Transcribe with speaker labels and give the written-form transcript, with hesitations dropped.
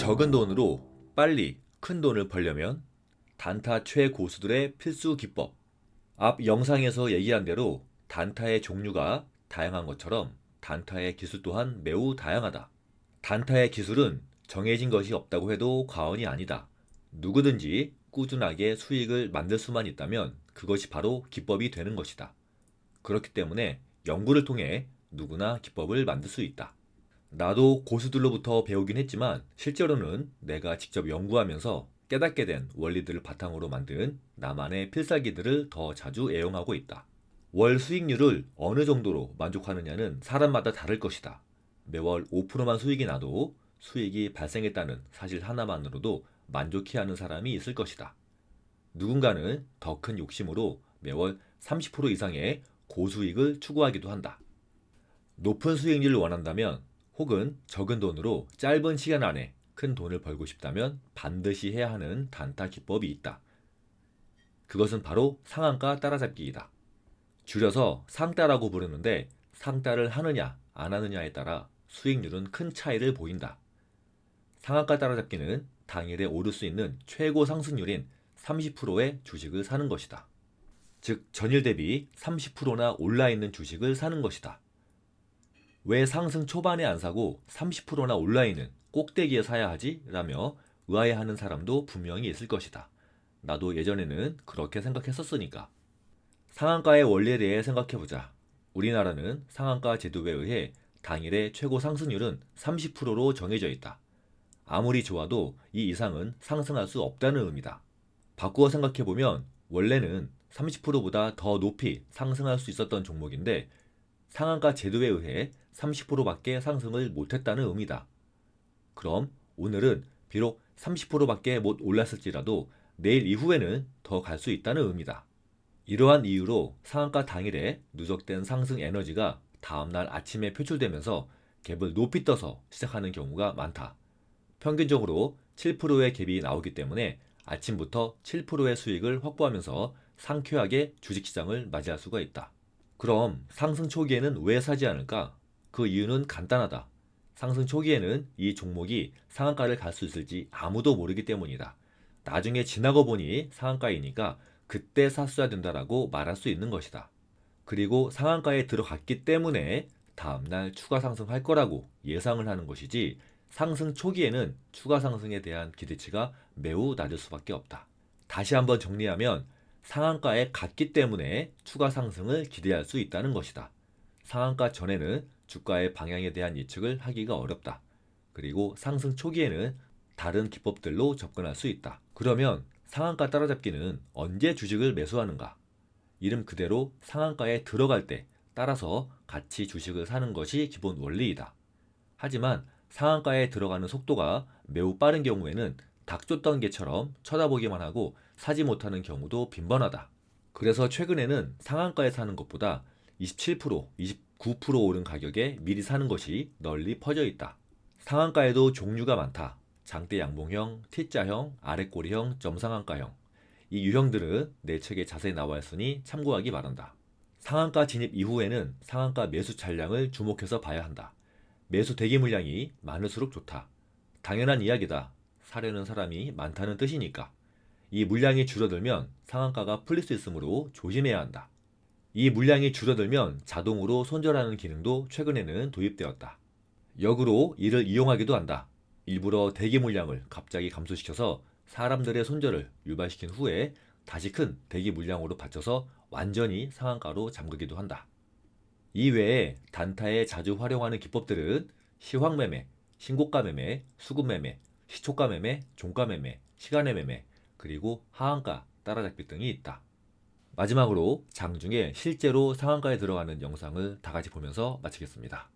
Speaker 1: 적은 돈으로 빨리 큰 돈을 벌려면 단타 최고수들의 필수 기법. 앞 영상에서 얘기한 대로 단타의 종류가 다양한 것처럼 단타의 기술 또한 매우 다양하다. 단타의 기술은 정해진 것이 없다고 해도 과언이 아니다. 누구든지 꾸준하게 수익을 만들 수만 있다면 그것이 바로 기법이 되는 것이다. 그렇기 때문에 연구를 통해 누구나 기법을 만들 수 있다. 나도 고수들로부터 배우긴 했지만 실제로는 내가 직접 연구하면서 깨닫게 된 원리들을 바탕으로 만든 나만의 필살기들을 더 자주 애용하고 있다. 월 수익률을 어느 정도로 만족하느냐는 사람마다 다를 것이다. 매월 5%만 수익이 나도 수익이 발생했다는 사실 하나만으로도 만족해하는 사람이 있을 것이다. 누군가는 더 큰 욕심으로 매월 30% 이상의 고수익을 추구하기도 한다. 높은 수익률을 원한다면 혹은 적은 돈으로 짧은 시간 안에 큰 돈을 벌고 싶다면 반드시 해야 하는 단타 기법이 있다. 그것은 바로 상한가 따라잡기이다. 줄여서 상따라고 부르는데 상따를 하느냐 안 하느냐에 따라 수익률은 큰 차이를 보인다. 상한가 따라잡기는 당일에 오를 수 있는 최고 상승률인 30%의 주식을 사는 것이다. 즉 전일 대비 30%나 올라있는 주식을 사는 것이다. 왜 상승 초반에 안 사고 30%나 올라있는 꼭대기에 사야 하지? 라며 의아해하는 사람도 분명히 있을 것이다. 나도 예전에는 그렇게 생각했었으니까. 상한가의 원리에 대해 생각해보자. 우리나라는 상한가 제도에 의해 당일의 최고 상승률은 30%로 정해져 있다. 아무리 좋아도 이 이상은 상승할 수 없다는 의미다. 바꾸어 생각해보면 원래는 30%보다 더 높이 상승할 수 있었던 종목인데 상한가 제도에 의해 30%밖에 상승을 못했다는 의미다. 그럼 오늘은 비록 30%밖에 못 올랐을지라도 내일 이후에는 더 갈 수 있다는 의미다. 이러한 이유로 상한가 당일에 누적된 상승 에너지가 다음날 아침에 표출되면서 갭을 높이 떠서 시작하는 경우가 많다. 평균적으로 7%의 갭이 나오기 때문에 아침부터 7%의 수익을 확보하면서 상쾌하게 주식시장을 맞이할 수가 있다. 그럼 상승 초기에는 왜 사지 않을까? 그 이유는 간단하다. 상승 초기에는 이 종목이 상한가를 갈 수 있을지 아무도 모르기 때문이다. 나중에 지나고 보니 상한가이니까 그때 샀어야 된다라고 말할 수 있는 것이다. 그리고 상한가에 들어갔기 때문에 다음날 추가 상승할 거라고 예상을 하는 것이지 상승 초기에는 추가 상승에 대한 기대치가 매우 낮을 수밖에 없다. 다시 한번 정리하면 상한가에 갔기 때문에 추가 상승을 기대할 수 있다는 것이다. 상한가 전에는 주가의 방향에 대한 예측을 하기가 어렵다. 그리고 상승 초기에는 다른 기법들로 접근할 수 있다. 그러면 상한가 따라잡기는 언제 주식을 매수하는가? 이름 그대로 상한가에 들어갈 때 따라서 같이 주식을 사는 것이 기본 원리이다. 하지만 상한가에 들어가는 속도가 매우 빠른 경우에는 닭 쫓던 개처럼 쳐다보기만 하고 사지 못하는 경우도 빈번하다. 그래서 최근에는 상한가에 사는 것보다 27%, 29% 오른 가격에 미리 사는 것이 널리 퍼져 있다. 상한가에도 종류가 많다. 장대 양봉형, T자형, 아랫꼬리형, 점상한가형. 이 유형들은 내 책에 자세히 나와 있으니 참고하기 바란다. 상한가 진입 이후에는 상한가 매수 잔량을 주목해서 봐야 한다. 매수 대기 물량이 많을수록 좋다. 당연한 이야기다. 사려는 사람이 많다는 뜻이니까. 이 물량이 줄어들면 상한가가 풀릴 수 있으므로 조심해야 한다. 이 물량이 줄어들면 자동으로 손절하는 기능도 최근에는 도입되었다. 역으로 이를 이용하기도 한다. 일부러 대기 물량을 갑자기 감소시켜서 사람들의 손절을 유발시킨 후에 다시 큰 대기 물량으로 받쳐서 완전히 상한가로 잠그기도 한다. 이외에 단타에 자주 활용하는 기법들은 시황매매, 신고가 매매, 수급매매, 시초가 매매, 종가 매매, 시간의 매매, 그리고 하한가 따라잡기 등이 있다. 마지막으로 장중에 실제로 상한가에 들어가는 영상을 다 같이 보면서 마치겠습니다.